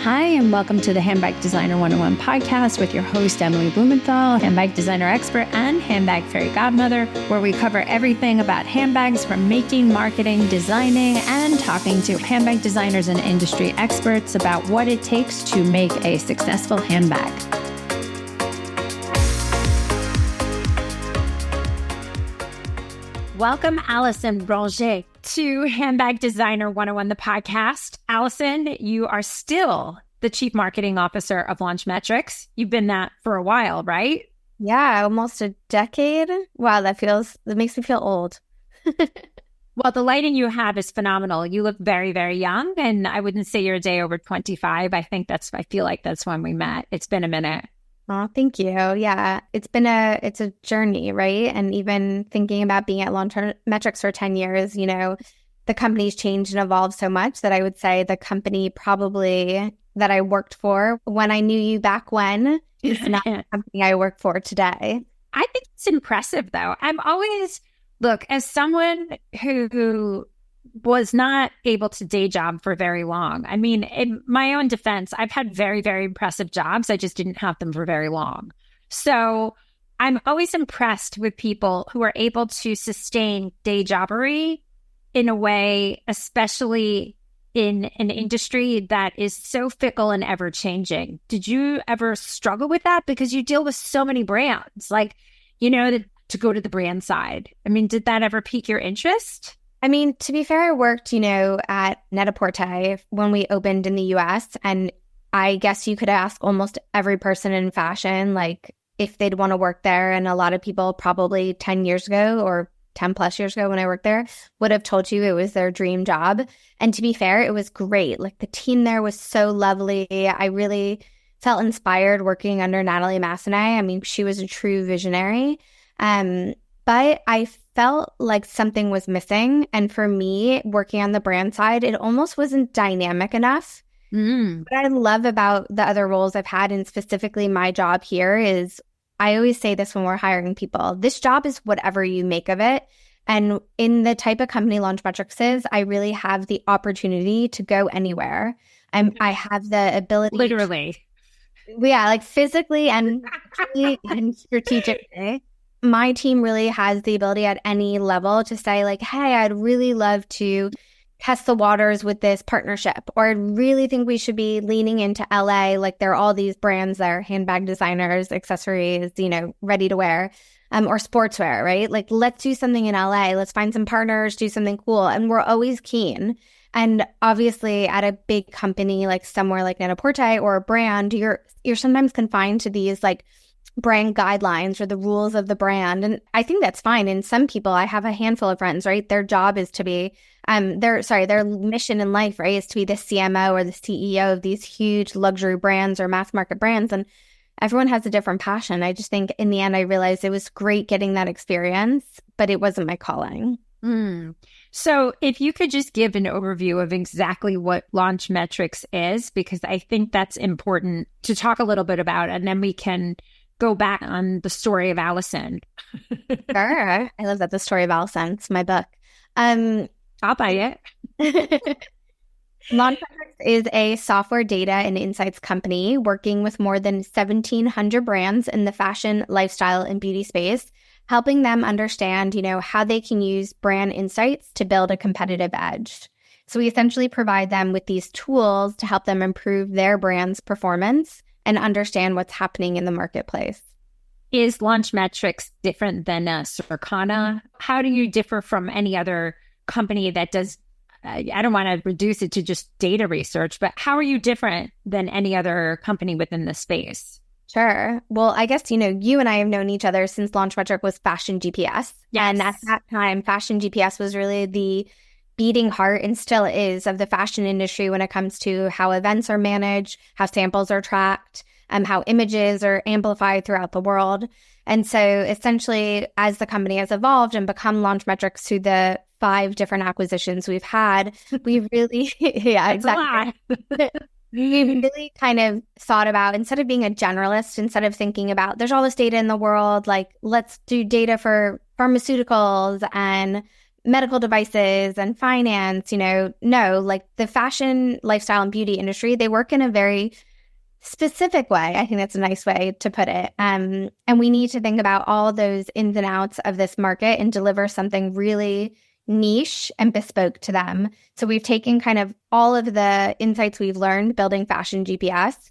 Hi, and welcome to the Handbag Designer 101 podcast with your host, Emily Blumenthal, handbag designer expert and handbag fairy godmother, where we cover everything about handbags from making, marketing, designing, and talking to handbag designers and industry experts about what it takes to make a successful handbag. Welcome, Alison Bringé, to Handbag Designer 101, the podcast. Alison, you are still the Chief Marketing Officer of Launchmetrics. You've been that for a while, right? Yeah, almost a decade. Wow, that makes me feel old. Well, the lighting you have is phenomenal. You look very, very young, and I wouldn't say you're a day over 25. I feel like that's when we met. It's been a minute. Oh, thank you. Yeah, it's a journey, right? And even thinking about being at Launchmetrics for 10 years, the company's changed and evolved so much that I would say the company probably that I worked for when I knew you back when is not the company I work for today. I think it's impressive, though. As someone who was not able to day job for very long. I mean, in my own defense, I've had very, very impressive jobs. I just didn't have them for very long. So I'm always impressed with people who are able to sustain day jobbery in a way, especially in an industry that is so fickle and ever changing. Did you ever struggle with that? Because you deal with so many brands, to go to the brand side. I mean, did that ever pique your interest? I mean, to be fair, I worked, at Net-a-Porter when we opened in the US. And I guess you could ask almost every person in fashion, if they'd want to work there. And a lot of people probably 10 years ago or 10 plus years ago when I worked there would have told you it was their dream job. And to be fair, it was great. The team there was so lovely. I really felt inspired working under Natalie Massenet. I mean, she was a true visionary. But I felt like something was missing. And for me, working on the brand side, it almost wasn't dynamic enough. What I love about the other roles I've had, and specifically my job here, is I always say this when we're hiring people. This job is whatever you make of it. And in the type of company Launchmetrics is, I really have the opportunity to go anywhere. I have the ability. Literally. Physically and strategically. My team really has the ability at any level to say hey, I'd really love to test the waters with this partnership, or I really think we should be leaning into LA. There are all these brands that are handbag designers, accessories, ready to wear, or sportswear, right? Let's do something in LA. Let's find some partners, do something cool. And we're always keen. And obviously at a big company, somewhere like Net-a-Porter or a brand, you're sometimes confined to these brand guidelines or the rules of the brand. And I think that's fine. And some people, I have a handful of friends, right? Their job is to be, their mission in life, right, is to be the CMO or the CEO of these huge luxury brands or mass market brands. And everyone has a different passion. I just think in the end, I realized it was great getting that experience, but it wasn't my calling. So if you could just give an overview of exactly what Launchmetrics is, because I think that's important to talk a little bit about, and then we can go back on the story of Alison. Sure. I love that. The story of Alison. It's my book. I'll buy it. Launchmetrics is a software data and insights company working with more than 1,700 brands in the fashion, lifestyle, and beauty space, helping them understand, how they can use brand insights to build a competitive edge. So we essentially provide them with these tools to help them improve their brand's performance and understand what's happening in the marketplace. Is Launchmetrics different than Circana? How do you differ from any other company that does, I don't want to reduce it to just data research, but how are you different than any other company within the space? Sure. Well, I guess, you and I have known each other since Launchmetrics was Fashion GPS. Yes. And at that time, Fashion GPS was really the beating heart, and still is, of the fashion industry when it comes to how events are managed, how samples are tracked, how images are amplified throughout the world. And so essentially, as the company has evolved and become Launchmetrics through the 5 different acquisitions we've had, we really, exactly. We really kind of thought about, instead of being a generalist, instead of thinking about there's all this data in the world, let's do data for pharmaceuticals and medical devices and finance, no, like the fashion, lifestyle, and beauty industry, they work in a very specific way. I think that's a nice way to put it. And we need to think about all those ins and outs of this market and deliver something really niche and bespoke to them. So we've taken kind of all of the insights we've learned building fashion GPS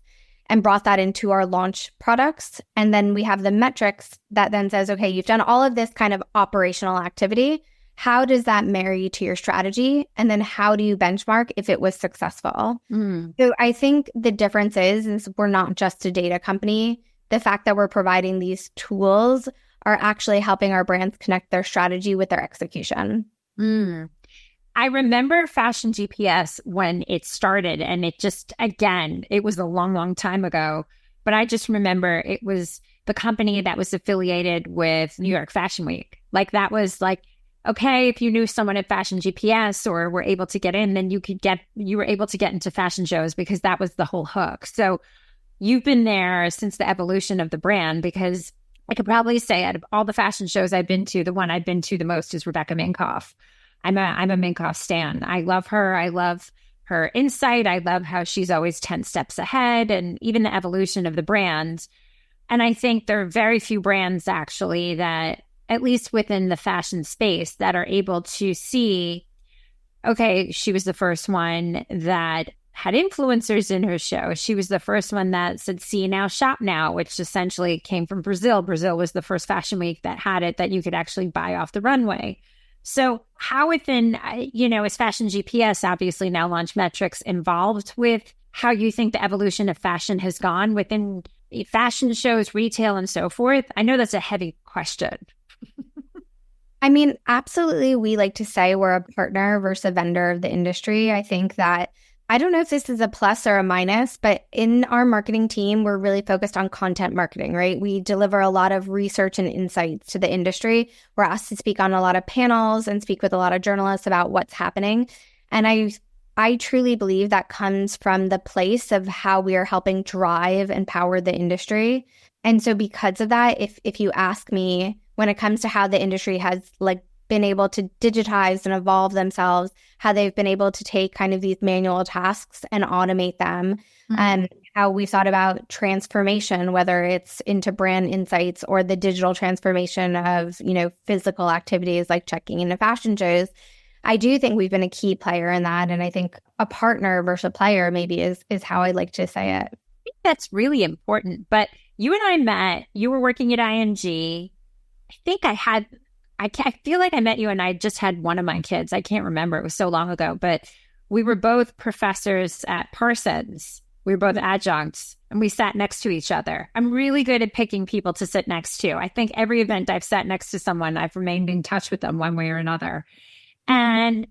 and brought that into our launch products. And then we have the metrics that then says, okay, you've done all of this kind of operational activity. How does that marry to your strategy? And then how do you benchmark if it was successful? So I think the difference is we're not just a data company. The fact that we're providing these tools are actually helping our brands connect their strategy with their execution. I remember Fashion GPS when it started, and it just, again, it was a long, long time ago. But I just remember it was the company that was affiliated with New York Fashion Week. Like that was like, okay, if you knew someone at Fashion GPS or were able to get in, then you were able to get into fashion shows because that was the whole hook. So you've been there since the evolution of the brand, because I could probably say out of all the fashion shows I've been to, the one I've been to the most is Rebecca Minkoff. I'm a Minkoff stan. I love her. I love her insight. I love how she's always 10 steps ahead, and even the evolution of the brand. And I think there are very few brands actually that, at least within the fashion space, that are able to see, okay, she was the first one that had influencers in her show. She was the first one that said, see now, shop now, which essentially came from Brazil. Brazil was the first fashion week that had it, that you could actually buy off the runway. So how within, is Fashion GPS, obviously now Launchmetrics, involved with how you think the evolution of fashion has gone within fashion shows, retail, and so forth? I know that's a heavy question. I mean, absolutely. We like to say we're a partner versus a vendor of the industry. I think that, I don't know if this is a plus or a minus, but in our marketing team, we're really focused on content marketing, right? We deliver a lot of research and insights to the industry. We're asked to speak on a lot of panels and speak with a lot of journalists about what's happening. And I truly believe that comes from the place of how we are helping drive and power the industry. And so because of that, if you ask me, when it comes to how the industry has been able to digitize and evolve themselves, how they've been able to take kind of these manual tasks and automate them, and how we've thought about transformation, whether it's into brand insights or the digital transformation of, physical activities like checking into fashion shows. I do think we've been a key player in that. And I think a partner versus a player maybe is how I like to say it. I think that's really important. But you and I met, you were working at ING. I feel like I met you and I just had one of my kids. I can't remember. It was so long ago. But we were both professors at Parsons. We were both adjuncts, and we sat next to each other. I'm really good at picking people to sit next to. I think every event I've sat next to someone, I've remained in touch with them one way or another. And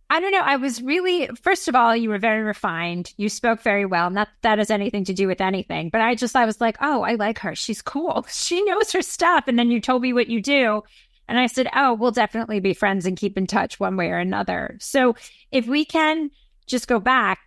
I don't know, I was really, first of all, you were very refined. You spoke very well. Not that that has anything to do with anything, but I was like, oh, I like her. She's cool. She knows her stuff. And then you told me what you do. And I said, oh, we'll definitely be friends and keep in touch one way or another. So if we can just go back,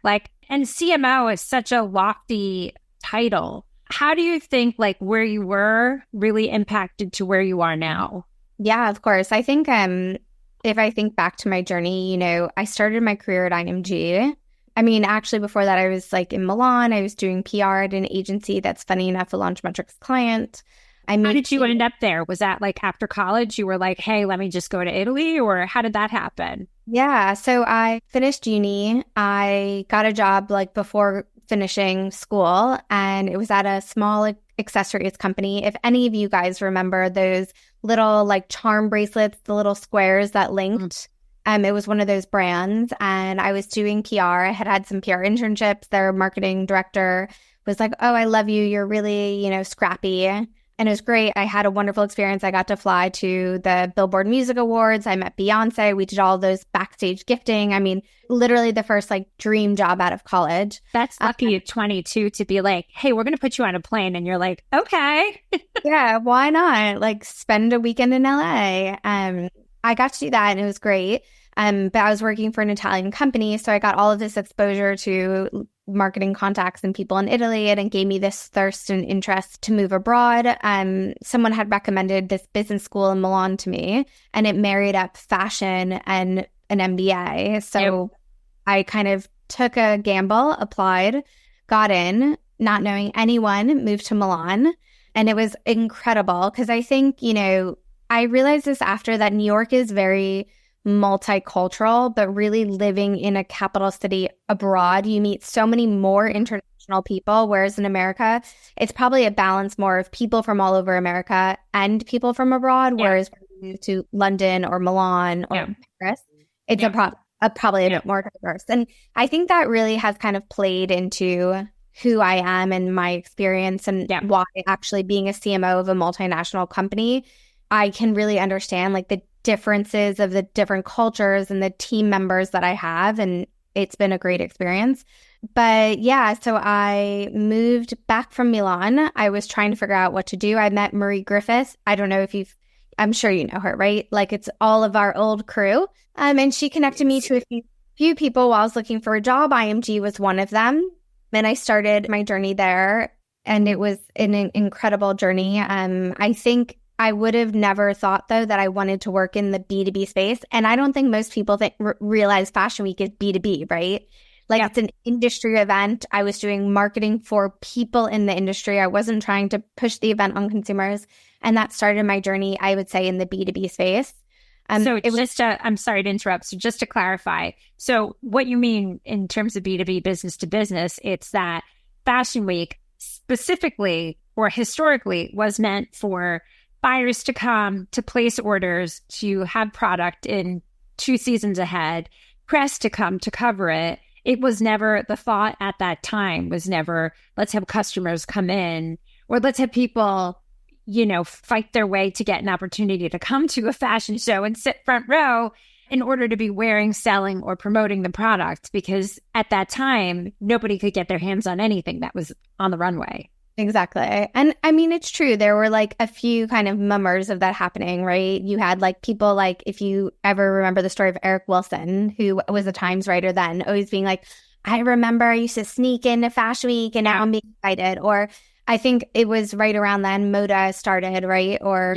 and CMO is such a lofty title. How do you think where you were really impacted to where you are now? Yeah, of course. I think if I think back to my journey, I started my career at IMG. I mean, actually before that, I was in Milan. I was doing PR at an agency that's funny enough a Launchmetrics client. How did you end up there? Was that after college, you were like, hey, let me just go to Italy? Or how did that happen? Yeah. So I finished uni. I got a job before finishing school, and it was at a small accessories company. If any of you guys remember those little charm bracelets, the little squares that linked, it was one of those brands. And I was doing PR. I had some PR internships. Their marketing director was like, oh, I love you. You're really, scrappy. And it was great. I had a wonderful experience. I got to fly to the Billboard Music Awards. I met Beyonce. We did all those backstage gifting. I mean, literally the first dream job out of college. That's lucky at 22 to be like, hey, we're going to put you on a plane. And you're like, okay. Yeah, why not? Spend a weekend in LA. I got to do that and it was great. But I was working for an Italian company, so I got all of this exposure to marketing contacts and people in Italy, and it gave me this thirst and interest to move abroad. Someone had recommended this business school in Milan to me, and it married up fashion and an MBA. So I kind of took a gamble, applied, got in, not knowing anyone, moved to Milan. And it was incredible because I think, I realized this after that New York is very multicultural, but really living in a capital city abroad, you meet so many more international people, whereas in America, it's probably a balance more of people from all over America and people from abroad, whereas when you move to London or Milan or Paris, it's probably a bit more diverse. And I think that really has kind of played into who I am and my experience and why actually being a CMO of a multinational company, I can really understand like the differences of the different cultures and the team members that I have. And it's been a great experience. But so I moved back from Milan. I was trying to figure out what to do. I met Marie Griffiths. I don't know if I'm sure you know her, right? Like it's all of our old crew. And she connected me to a few people while I was looking for a job. IMG was one of them. And I started my journey there. And it was an incredible journey. I think I would have never thought, though, that I wanted to work in the B2B space. And I don't think most people realize Fashion Week is B2B, right? Like it's an industry event. I was doing marketing for people in the industry. I wasn't trying to push the event on consumers. And that started my journey, I would say, in the B2B space. I'm sorry to interrupt. So just to clarify, so what you mean in terms of B2B, business to business, it's that Fashion Week specifically or historically was meant for buyers to come, to place orders, to have product in 2 seasons ahead, press to come to cover it. It was never, the thought at that time was never, let's have customers come in or let's have people, fight their way to get an opportunity to come to a fashion show and sit front row in order to be wearing, selling, or promoting the product. Because at that time, nobody could get their hands on anything that was on the runway. Exactly. And I mean, it's true. There were like a few kind of mummers of that happening, right? You had like people like, if you ever remember the story of Eric Wilson, who was a Times writer then, always being like, I remember I used to sneak into Fashion Week and now I'm being excited. Or I think it was right around then Moda started, right? Or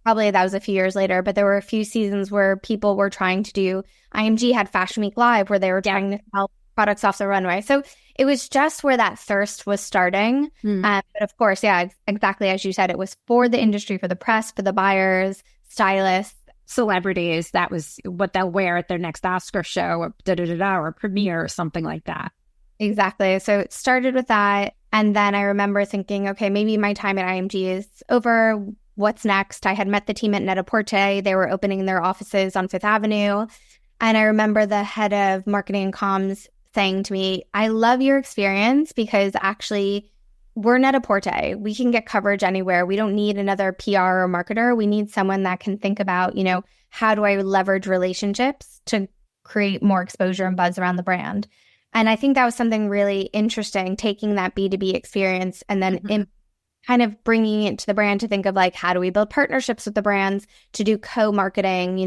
probably that was a few years later, but there were a few seasons where people were trying to do, IMG had Fashion Week Live where they were trying to sell products off the runway. So it was just where that thirst was starting. But of course, exactly as you said, it was for the industry, for the press, for the buyers, stylists, celebrities. That was what they'll wear at their next Oscar show or or premiere or something like that. Exactly. So it started with that. And then I remember thinking, okay, maybe my time at IMG is over. What's next? I had met the team at Net-a-Porter. They were opening their offices on Fifth Avenue. And I remember the head of marketing and comms saying to me, I love your experience because actually we're Net-a-Porter. We can get coverage anywhere. We don't need another PR or marketer. We need someone that can think about, how do I leverage relationships to create more exposure and buzz around the brand? And I think that was something really interesting, taking that B2B experience and then kind of bringing it to the brand to think of like, how do we build partnerships with the brands to do co-marketing,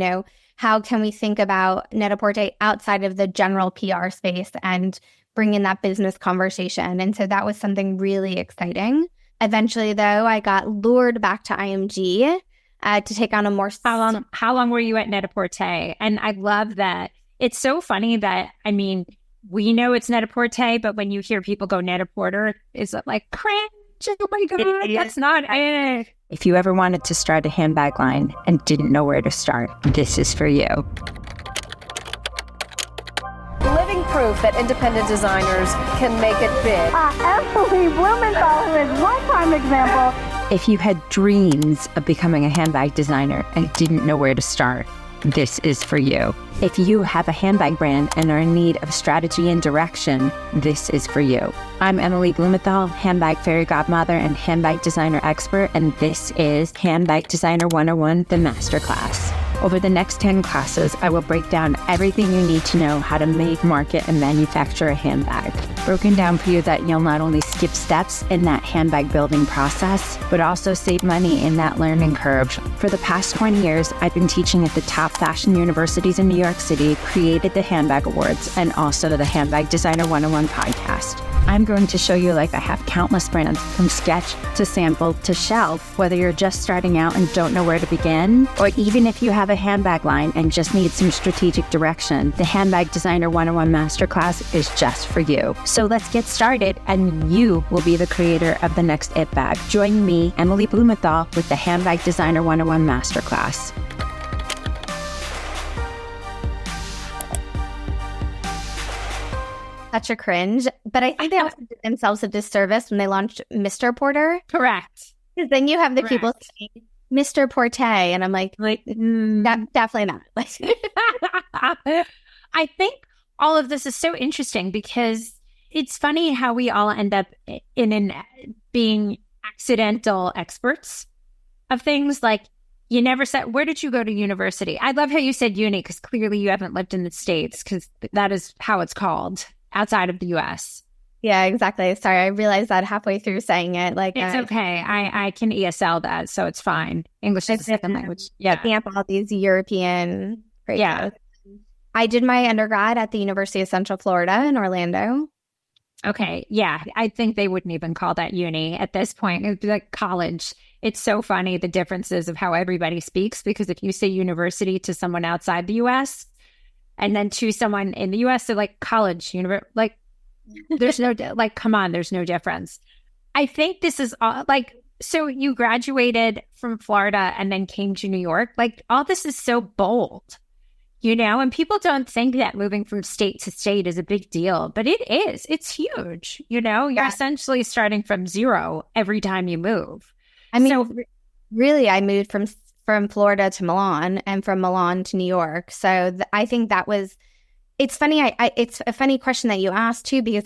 how can we think about Net-a-Porter outside of the general PR space and bring in that business conversation? And so that was something really exciting. Eventually, though, I got lured back to IMG to take on a more... How long were you at Net-a-Porter? And I love that. It's so funny that, we know it's Net-a-Porter, but when you hear people go Net-a-Porter, is it like cringe? Oh my God, that's not it. If you ever wanted to start a handbag line and didn't know where to start, this is for you. Living proof that independent designers can make it big. Emily Blumenthal, who is one prime example. If you had dreams of becoming a handbag designer and didn't know where to start, this is for you. If you have a handbag brand and are in need of strategy and direction, this is for you. I'm Emily Blumenthal, handbag fairy godmother and handbag designer expert, and this is Handbag Designer 101, the Masterclass. Over the next 10 classes, I will break down everything you need to know how to make, market, and manufacture a handbag. Broken down for you that you'll not only skip steps in that handbag building process, but also save money in that learning curve. For the past 20 years, I've been teaching at the top fashion universities in New York City, created the Handbag Awards, and also the Handbag Designer 101 podcast. I'm going to show you like I have countless brands from sketch to sample to shelf, whether you're just starting out and don't know where to begin, or even if you have a handbag line and just need some strategic direction, the Handbag Designer 101 Masterclass is just for you. So let's get started, and you will be the creator of the next It Bag. Join me, Emily Blumenthal, with the Handbag Designer 101 Masterclass. Such a cringe, but I think they also did themselves a disservice when they launched Mr. Porter. Correct. Because then you have the people saying Mr. Porte, and I'm like definitely not. I think all of this is so interesting because it's funny how we all end up being accidental experts of things. Like, you never said, where did you go to university? I love how you said uni, because clearly you haven't lived in the States, because that is how it's called outside of the US. Yeah, exactly. Sorry, I realized that halfway through saying it. Like, it's okay. I can ESL that, so it's fine. English is a second language. Yeah. Picking up all these European phrases. Yeah. I did my undergrad at the University of Central Florida in Orlando. Okay. Yeah. I think they wouldn't even call that uni at this point. It would be like college. It's so funny, the differences of how everybody speaks, because if you say university to someone outside the US and then to someone in the US, they're like college, like there's no, like, come on, there's no difference. I think this is all like, so you graduated from Florida and then came to New York. Like, all this is so bold, and people don't think that moving from state to state is a big deal, but it is. It's huge. You're essentially starting from zero every time you move. I mean, really, I moved from Florida to Milan and from Milan to New York. So I think that was, it's funny. It's a funny question that you asked too, because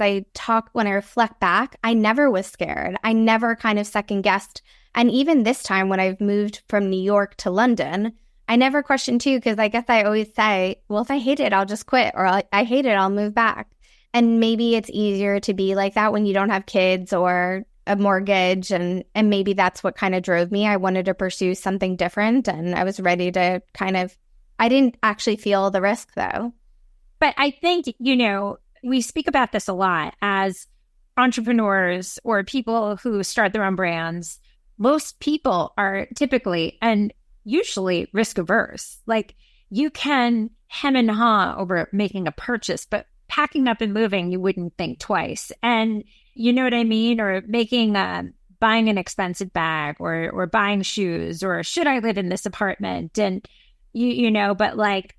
when I reflect back, I never was scared. I never kind of second guessed. And even this time when I've moved from New York to London, I never questioned too, because I guess I always say, well, if I hate it, I'll just quit, or I hate it, I'll move back. And maybe it's easier to be like that when you don't have kids or a mortgage, and maybe that's what kind of drove me. I wanted to pursue something different, and I was ready to I didn't actually feel the risk though. But I think, we speak about this a lot as entrepreneurs or people who start their own brands. Most people are typically and usually risk averse. Like, you can hem and haw over making a purchase, but packing up and moving, you wouldn't think twice. And you know what I mean? Or buying an expensive bag, or buying shoes, or should I live in this apartment? And, but like,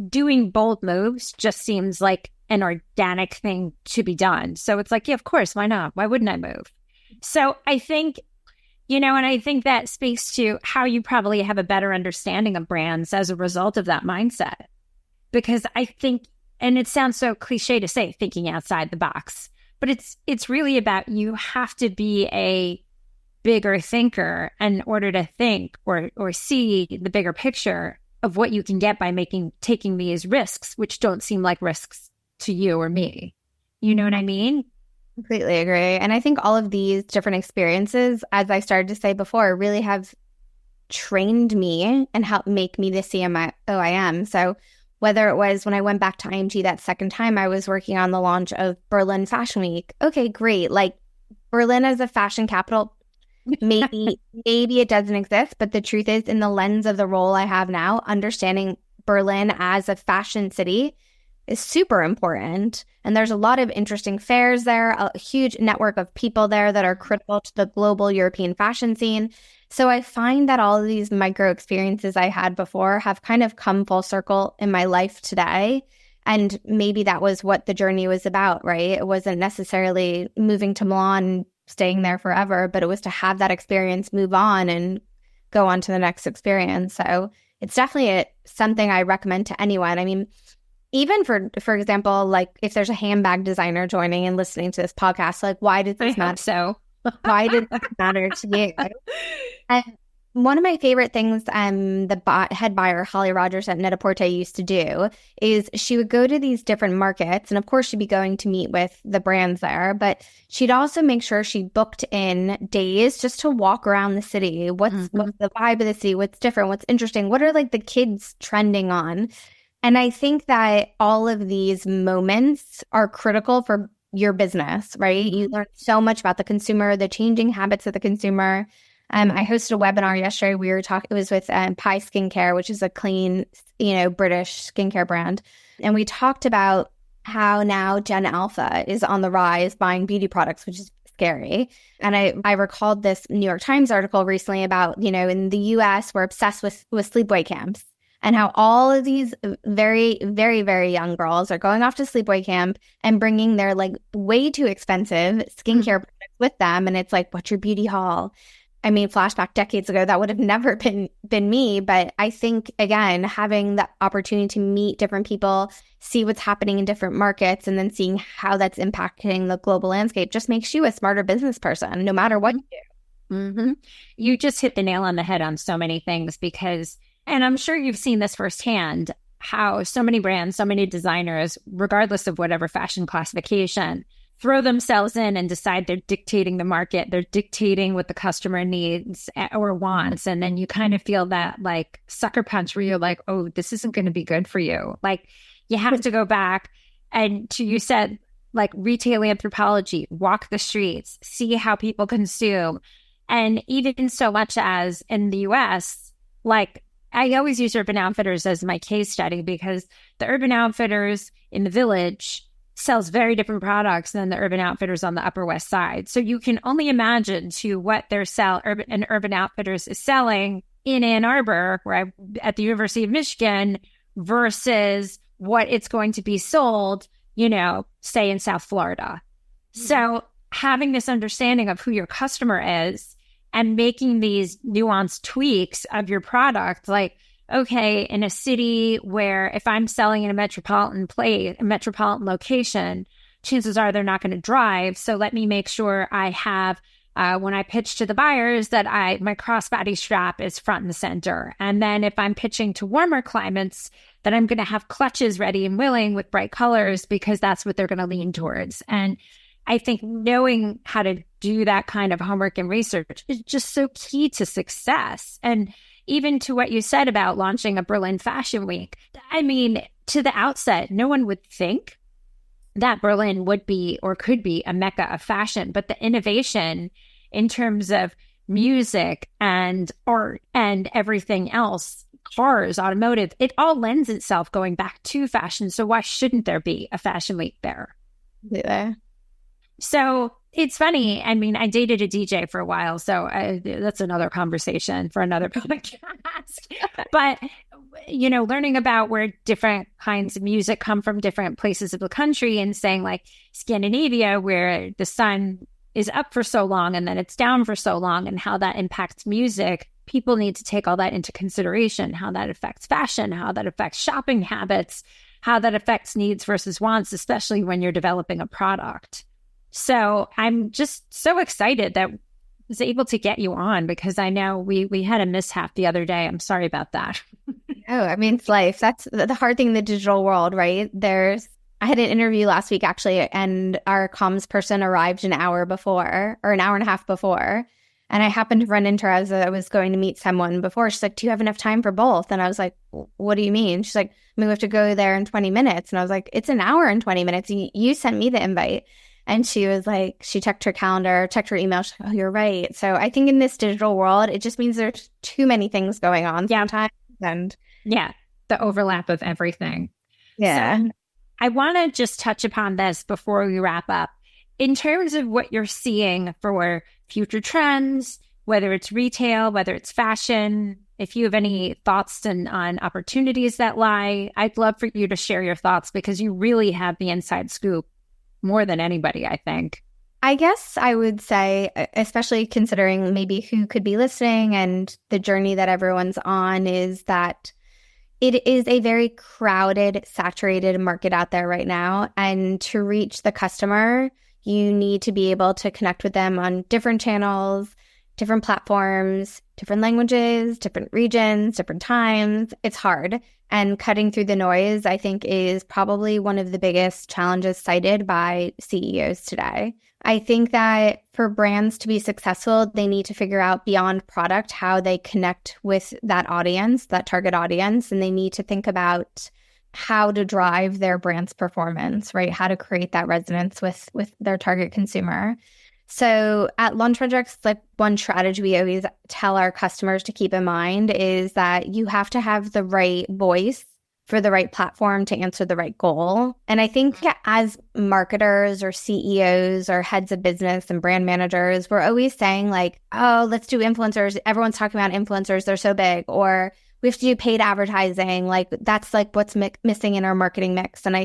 doing bold moves just seems like an organic thing to be done. So it's like, yeah, of course, why not? Why wouldn't I move? So I think, and I think that speaks to how you probably have a better understanding of brands as a result of that mindset. Because I think, and it sounds so cliche to say thinking outside the box, but it's really about, you have to be a bigger thinker in order to think or see the bigger picture of what you can get by taking these risks, which don't seem like risks to you or me. You know what I mean? Completely agree. And I think all of these different experiences, as I started to say before, really have trained me and helped make me the CMO I am. So whether it was when I went back to IMG that second time, I was working on the launch of Berlin Fashion Week. Okay, great. Like, Berlin as a fashion capital, maybe it doesn't exist, but the truth is, in the lens of the role I have now, understanding Berlin as a fashion city is super important. And there's a lot of interesting fairs there, a huge network of people there that are critical to the global European fashion scene. So I find that all of these micro experiences I had before have kind of come full circle in my life today. And maybe that was what the journey was about, right? It wasn't necessarily moving to Milan, staying there forever, but it was to have that experience, move on, and go on to the next experience. So it's definitely something I recommend to anyone. I mean, even for example, like if there's a handbag designer joining and listening to this podcast, like, why does this matter? So why did this matter to you? And One of my favorite things the head buyer, Holly Rogers at Net-a-Porter, used to do is she would go to these different markets. And of course, she'd be going to meet with the brands there. But she'd also make sure she booked in days just to walk around the city. What's the vibe of the city? What's different? What's interesting? What are like the kids trending on? And I think that all of these moments are critical for your business, right? You learn so much about the consumer, the changing habits of the consumer. I hosted a webinar yesterday. We were talking, it was with Pi Skincare, which is a clean, British skincare brand. And we talked about how now Gen Alpha is on the rise buying beauty products, which is scary. And I recalled this New York Times article recently about, in the US, we're obsessed with sleepaway camps and how all of these very, very, very young girls are going off to sleepaway camp and bringing their like way too expensive skincare products with them. And it's like, what's your beauty haul? I mean, flashback decades ago, that would have never been me. But I think, again, having the opportunity to meet different people, see what's happening in different markets, and then seeing how that's impacting the global landscape just makes you a smarter business person, no matter what you do. Mm-hmm. You just hit the nail on the head on so many things because, and I'm sure you've seen this firsthand, how so many brands, so many designers, regardless of whatever fashion classification, throw themselves in and decide they're dictating the market. They're dictating what the customer needs or wants. And then you kind of feel that like sucker punch where you're like, oh, this isn't going to be good for you. Like you have to go back and you said like retail anthropology, walk the streets, see how people consume. And even so much as in the US, like I always use Urban Outfitters as my case study because the Urban Outfitters in the Village sells very different products than the Urban Outfitters on the Upper West Side. So you can only imagine to what Urban Outfitters is selling in Ann Arbor, where at the University of Michigan, versus what it's going to be sold, say in South Florida. Mm-hmm. So having this understanding of who your customer is and making these nuanced tweaks of your product, like, okay, in a city where if I'm selling in a metropolitan location, chances are they're not going to drive. So let me make sure I have, when I pitch to the buyers, that my crossbody strap is front and center. And then if I'm pitching to warmer climates, that I'm going to have clutches ready and willing with bright colors because that's what they're going to lean towards. And I think knowing how to do that kind of homework and research is just so key to success. And even to what you said about launching a Berlin Fashion Week, I mean, to the outset, no one would think that Berlin would be or could be a mecca of fashion. But the innovation in terms of music and art and everything else, cars, automotive, it all lends itself going back to fashion. So why shouldn't there be a fashion week there? Yeah. So it's funny. I mean, I dated a DJ for a while, so that's another conversation for another podcast. But, learning about where different kinds of music come from different places of the country and saying like Scandinavia, where the sun is up for so long and then it's down for so long and how that impacts music, people need to take all that into consideration, how that affects fashion, how that affects shopping habits, how that affects needs versus wants, especially when you're developing a product. So I'm just so excited that I was able to get you on because I know we had a mishap the other day. I'm sorry about that. Oh, I mean, it's life. That's the hard thing in the digital world, right? I had an interview last week actually, and our comms person arrived an hour before or an hour and a half before. And I happened to run into her as I was going to meet someone before. She's like, do you have enough time for both? And I was like, what do you mean? She's like, I mean, we have to go there in 20 minutes. And I was like, it's an hour and 20 minutes. You sent me the invite. And she was like, she checked her calendar, checked her email. She's like, oh, you're right. So I think in this digital world, it just means there's too many things going on sometimes. And yeah, the overlap of everything. Yeah. So I want to just touch upon this before we wrap up. In terms of what you're seeing for future trends, whether it's retail, whether it's fashion, if you have any thoughts on opportunities that lie, I'd love for you to share your thoughts because you really have the inside scoop more than anybody, I think. I guess I would say, especially considering maybe who could be listening and the journey that everyone's on, is that it is a very crowded, saturated market out there right now. And to reach the customer, you need to be able to connect with them on different channels, different platforms, different languages, different regions, different times. It's hard. And cutting through the noise, I think, is probably one of the biggest challenges cited by CEOs today. I think that for brands to be successful, they need to figure out beyond product how they connect with that audience, that target audience, and they need to think about how to drive their brand's performance, right? How to create that resonance with their target consumer. So at Launchmetrics, like one strategy we always tell our customers to keep in mind is that you have to have the right voice for the right platform to answer the right goal. And I think as marketers or CEOs or heads of business and brand managers, we're always saying like, oh, let's do influencers. Everyone's talking about influencers. They're so big. Or we have to do paid advertising. Like that's like what's missing in our marketing mix. And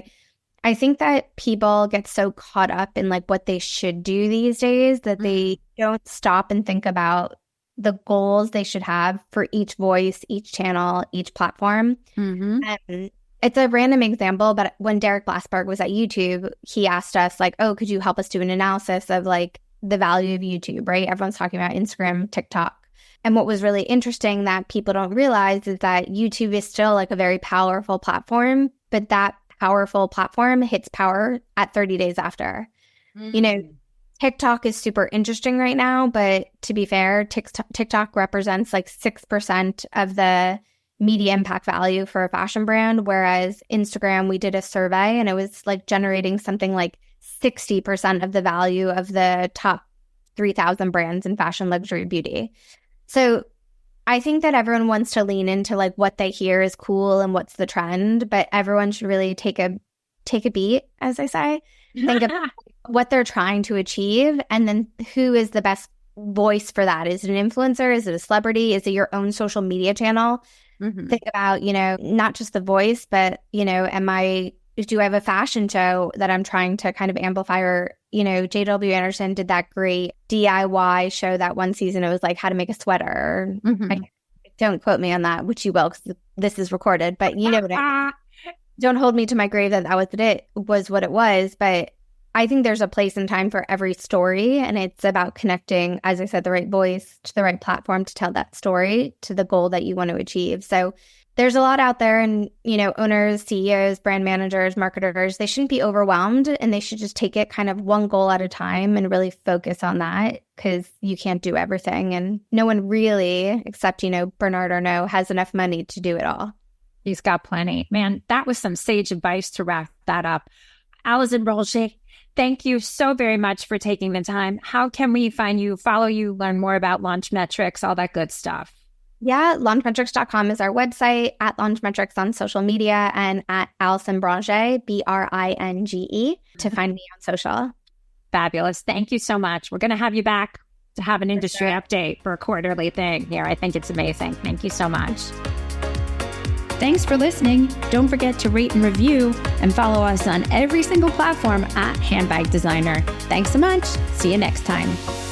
I think that people get so caught up in like what they should do these days that they don't stop and think about the goals they should have for each voice, each channel, each platform. And it's a random example, but when Derek Glassberg was at YouTube, he asked us like, oh, could you help us do an analysis of like the value of YouTube, right? Everyone's talking about Instagram, TikTok. And what was really interesting that people don't realize is that YouTube is still like a very powerful platform, but that powerful platform hits power at 30 days after. You know, TikTok is super interesting right now, but to be fair, TikTok represents like 6% of the media impact value for a fashion brand, whereas Instagram, we did a survey and it was like generating something like 60% of the value of the top 3,000 brands in fashion, luxury, beauty. So I think that everyone wants to lean into like what they hear is cool and what's the trend, but everyone should really take a beat, as I say, think about what they're trying to achieve, and then who is the best voice for that. Is it an influencer? Is it a celebrity? Is it your own social media channel? Think about, you know, not just the voice, but, you know, do I have a fashion show that I'm trying to kind of amplify? Or, you know, JW Anderson did that great DIY show that one season. It was like how to make a sweater. Don't quote me on that, which you will, because this is recorded. But you know what don't hold me to my grave that was what it was. But I think there's a place and time for every story. And it's about connecting, as I said, the right voice to the right platform to tell that story to the goal that you want to achieve. So there's a lot out there, and, you know, owners, CEOs, brand managers, marketers, they shouldn't be overwhelmed, and they should just take it kind of one goal at a time and really focus on that, because you can't do everything. And no one really, except, you know, Bernard Arnault, has enough money to do it all. He's got plenty. Man, that was some sage advice to wrap that up. Alison Bringé, thank you so very much for taking the time. How can we find you, follow you, learn more about Launchmetrics, all that good stuff? Yeah, launchmetrics.com is our website, at Launchmetrics on social media, and at Alison Bringé, Bringe, to find me on social. Fabulous. Thank you so much. We're going to have you back to have an industry update for a quarterly thing here. I think it's amazing. Thank you so much. Thanks for listening. Don't forget to rate and review and follow us on every single platform at Handbag Designer. Thanks so much. See you next time.